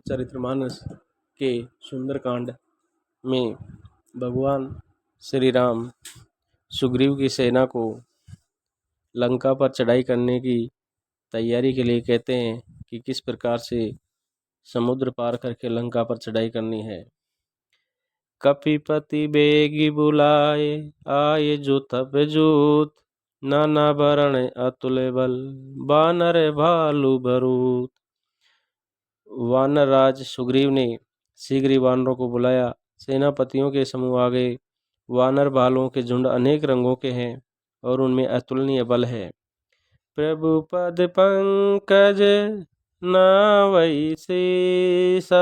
चरित्रमानस के सुंदरकांड में भगवान श्री राम सुग्रीव की सेना को लंका पर चढ़ाई करने की तैयारी के लिए कहते हैं कि किस प्रकार से समुद्र पार करके लंका पर चढ़ाई करनी है। कपिपति बेगी बुलाए, आए जो तब जूत, नाना भरण अतुल बल, बानर भालू भरूत। वानर राज सुग्रीव ने शीघ्र ही वानरों को बुलाया। सेनापतियों के समूह आ गए। वानर भालुओं के झुंड अनेक रंगों के हैं और उनमें अतुलनीय बल है। प्रभु पद पंकज नावई सीसा,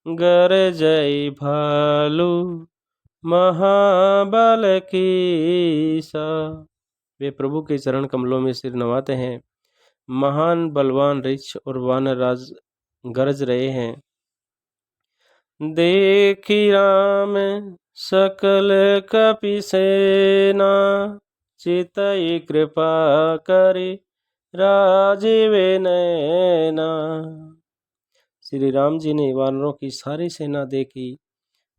गरजय भालू महाबल कीसा। वे प्रभु के चरण कमलों में सिर नवाते हैं। महान बलवान ऋक्ष और वानर राज गरज रहे हैं। देखी राम सकल कपि सेना, चितई कृपा करि राजीव नैना। श्री राम जी ने वानरों की सारी सेना देखी,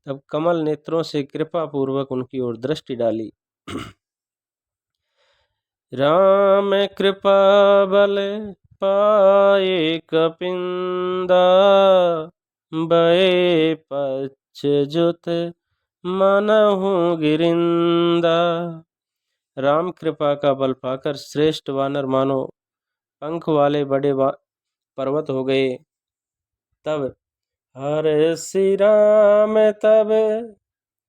तब कमल नेत्रों से कृपा पूर्वक उनकी ओर दृष्टि डाली। राम कृपा बल पाए कपिंदा, बये पच्छ जुत मनहु गिरिंदा। राम कृपा का बल पाकर श्रेष्ठ वानर मानो पंख वाले बड़े पर्वत हो गए। तब हर श्री राम तब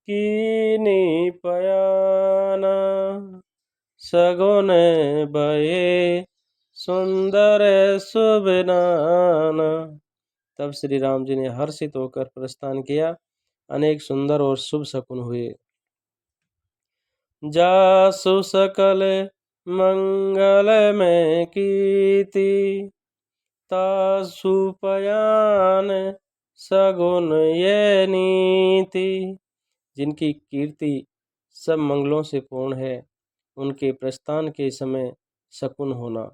कीनी पयाना, सगुन भये सुंदर शुभ नाना। तब श्री राम जी ने हर्षित होकर प्रस्थान किया। अनेक सुंदर और शुभ शकुन हुए। जासु सकल मंगल में कीर्ति, तासु पयान सगुन ये नीति। जिनकी कीर्ति सब मंगलों से पूर्ण है, उनके प्रस्थान के समय शकुन होना।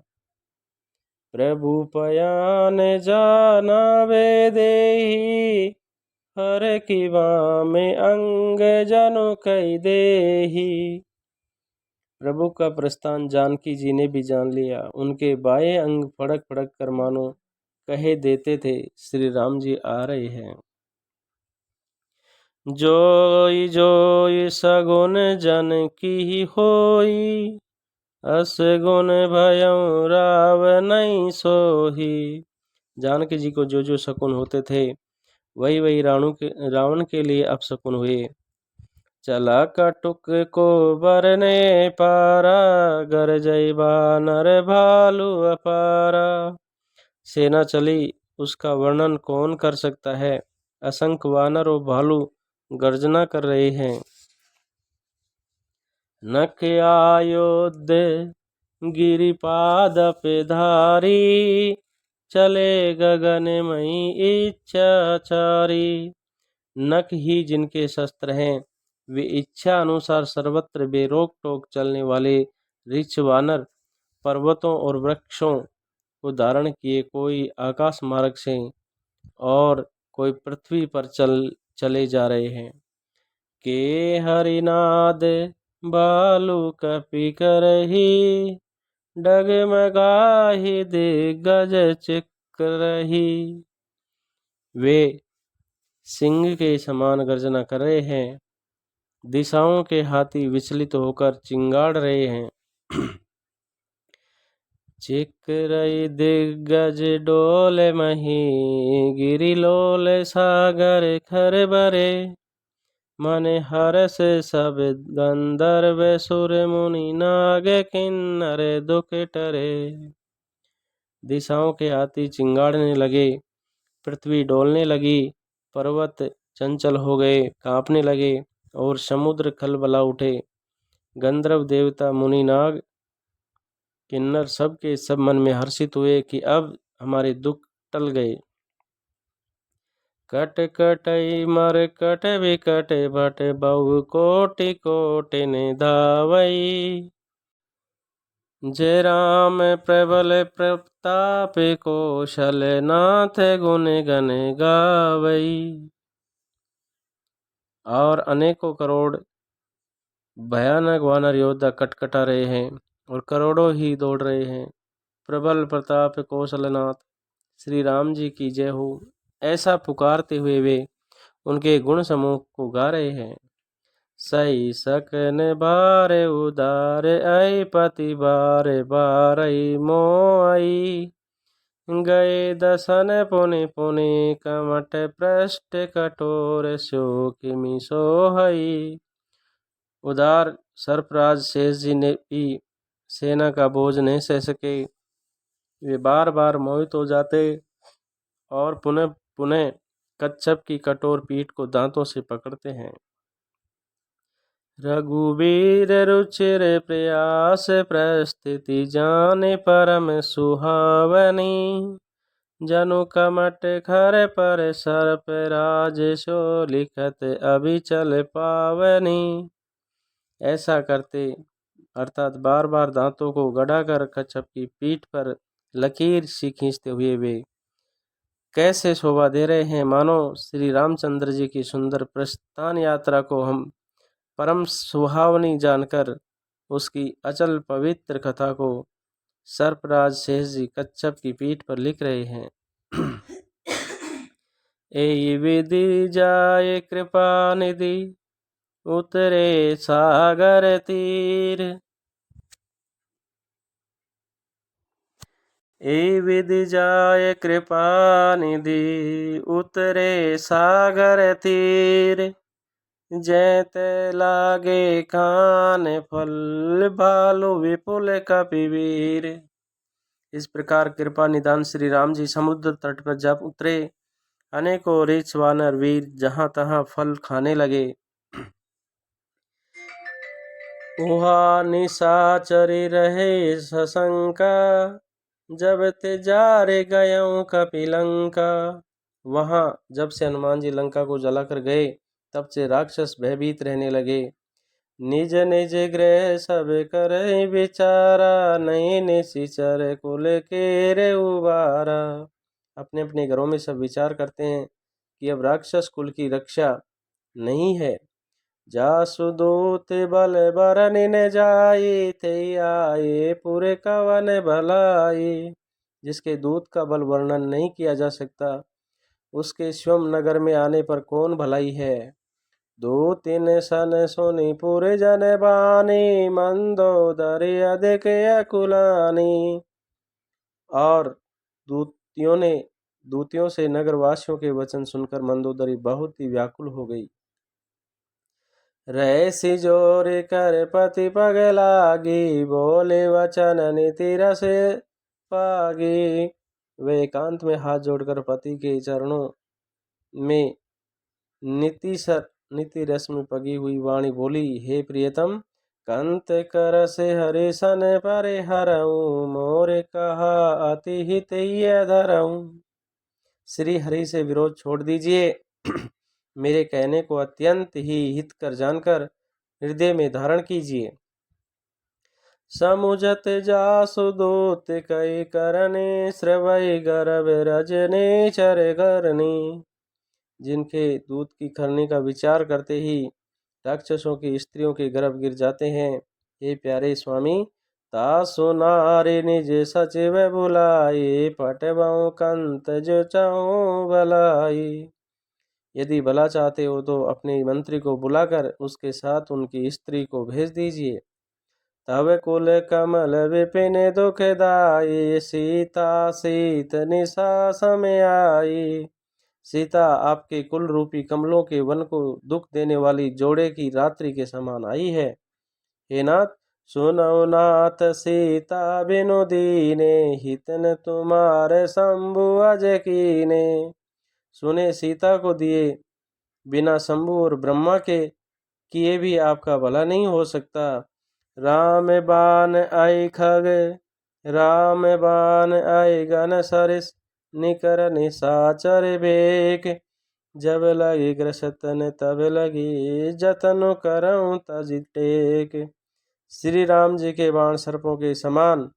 प्रभु पयान जाना वे देही, हर की में अंग जनु कई देही। प्रभु का प्रस्थान जानकी जी ने भी जान लिया। उनके बाएं अंग फड़क फड़क कर मानो कहे देते थे, श्री राम जी आ रहे हैं। जोई जोई सगुन जन की होई, अस गुण भयं राव नहीं सोही। जानकी जी को जो जो शकुन होते थे, वही वही रावण के लिए अपशकुन हुए। चला कटुक को बरने पारा, गरजई बानर भालू अपारा। सेना चली, उसका वर्णन कौन कर सकता है। असंख्य वानर और भालू गर्जना कर रहे हैं। नख आयोध्य गिरिपाद पे धारी, चले गगन मई इच्छाचारी। नख ही जिनके शस्त्र हैं, वे इच्छा अनुसार सर्वत्र बेरोक टोक चलने वाले ऋक्ष वानर पर्वतों और वृक्षों को धारण किए कोई आकाश मार्ग से और कोई पृथ्वी पर चले जा रहे हैं। के हरिनाद बालू कपि करही, डगमगाहि दिग्गज चिक्रही। वे सिंह के समान गर्जना कर रहे हैं। दिशाओं के हाथी विचलित होकर चिंगाड़ रहे हैं। चिक्रई दिग्गज डोले मही, गिरिलोल सागर खर बरे। मने हरस सब गंधर्व सुर मुनि नाग किन्नर दुख टरे। दिशाओं के हाथी चिंगाड़ने लगे, पृथ्वी डोलने लगी, पर्वत चंचल हो गए, कांपने लगे और समुद्र खलबला उठे। गंधर्व देवता मुनि नाग किन्नर सब के सब मन में हर्षित हुए कि अब हमारे दुख टल गए। कट कटई मर कट विकट भट, बहु कोटि कोटि ने धावई। जय राम प्रबल प्रताप कौशल नाथ गुण गण गावई। और अनेकों करोड़ भयानक वानर योद्धा कटकटा रहे हैं और करोड़ों ही दौड़ रहे हैं। प्रबल प्रताप कौशलनाथ श्री राम जी की जय हो, ऐसा पुकारते हुए वे उनके गुण समूह को गा रहे हैं। सही सकन बारे उदारे आई पति बारे बारई मोई। गए दसन पुनि पुनि कमट पृष्ठ कठोर सो किमि सोहई। उदार सर्पराज शेष जी ने भी सेना का बोझ नहीं सह सके। वे बार बार मोहित हो जाते और पुनः पुनः कच्छप की कठोर पीठ को दांतों से पकड़ते हैं। रघुवीर रुचिर प्रयास प्रस्थिति जाने परम सुहावनी। जनु कमट खर पर सर्प राज सो लिखत अभिचल पावनी। ऐसा करते अर्थात बार बार दांतों को गड़ाकर कच्छप की पीठ पर लकीर सी खींचते हुए वे कैसे शोभा दे रहे हैं, मानो श्री रामचंद्र जी की सुंदर प्रस्थान यात्रा को हम परम सुहावनी जानकर उसकी अचल पवित्र कथा को सर्पराज शेष जी कच्छप की पीठ पर लिख रहे हैं। ए विधि जाए कृपा निधि उतरे सागर तीर। ए विधि जाए कृपा निधि उतरे सागर तीर। जैते लागे कान फल भालु विपुल कपिवीर। इस प्रकार कृपा निदान श्री राम जी समुद्र तट पर जब उतरे, अनेकों रीछ वानर वीर जहां तहां फल खाने लगे। उहा निशाचरी रहे सशंका जब तेजारे गयों कपिलंका। वहां जब से हनुमान जी लंका को जलाकर गए तब से राक्षस भयभीत रहने लगे। निज निज गृह सब करे विचारा नहीं निशिचर कुल के रे उबारा। अपने अपने घरों में सब विचार करते हैं कि अब राक्षस कुल की रक्षा नहीं है। जासु दूत बल बरनि न जाई थे आए पूरे कवन भलाई। जिसके दूत का बल वर्णन नहीं किया जा सकता, उसके स्वयं नगर में आने पर कौन भलाई है। दो तीन सन सुनि पूरे जन बानी मंदोदरी अधिक अकुलानी। और दूतियों से नगरवासियों के वचन सुनकर मंदोदरी बहुत ही व्याकुल हो गई। रहसी जोर कर पति पग लागी बोले वचन नीति रस पागी। वे एकांत में हाथ जोड़कर पति के चरणों में नीति रस में पगी हुई वाणी बोली, हे प्रियतम, कंत कर से हरि सन परे हरऊं मोरे कहा अति हित धरऊं। श्री हरि से विरोध छोड़ दीजिए, मेरे कहने को अत्यंत ही हित कर जानकर हृदय में धारण कीजिए। समुझत जासु दूत कई करने श्रवई गर्भ रजने चर करनी। जिनके दूत की करने का विचार करते ही राक्षसों की स्त्रियों के गर्भ गिर जाते हैं। हे प्यारे स्वामी, तासु नारी निज सचिव बुलाई पटवाऊं कंत जो चाहूं भलाई। यदि भला चाहते हो तो अपने मंत्री को बुलाकर उसके साथ उनकी स्त्री को भेज दीजिए। तब कुल कमल विपिन दुखदाई सीता सीत निशा समय आई। सीता आपके कुल रूपी कमलों के वन को दुख देने वाली जोड़े की रात्रि के समान आई है। हे नाथ, सुनो नाथ सीता बिनु दीने हितन तुम्हारे शंभु अज कीने। सुने सीता को दिए बिना शंभु और ब्रह्मा के किए भी आपका भला नहीं हो सकता। राम बाण आई खग राम बाण आई गन सरिस निकर निशाचर बेक। जब लगी ग्रसतन तब लगी जतन करऊं तज टेक। श्री राम जी के बाण सर्पों के समान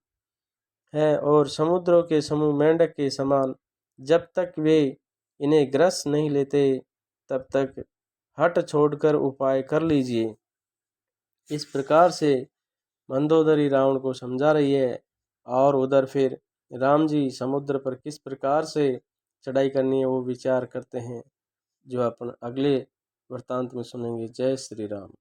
है और समुद्रों के समूह मेंढक के समान। जब तक वे इन्हें ग्रस नहीं लेते तब तक हट छोड़कर उपाय कर लीजिए। इस प्रकार से मंदोदरी रावण को समझा रही है। और उधर फिर राम जी समुद्र पर किस प्रकार से चढ़ाई करनी है वो विचार करते हैं, जो अपन अगले वृत्तांत में सुनेंगे। जय श्री राम।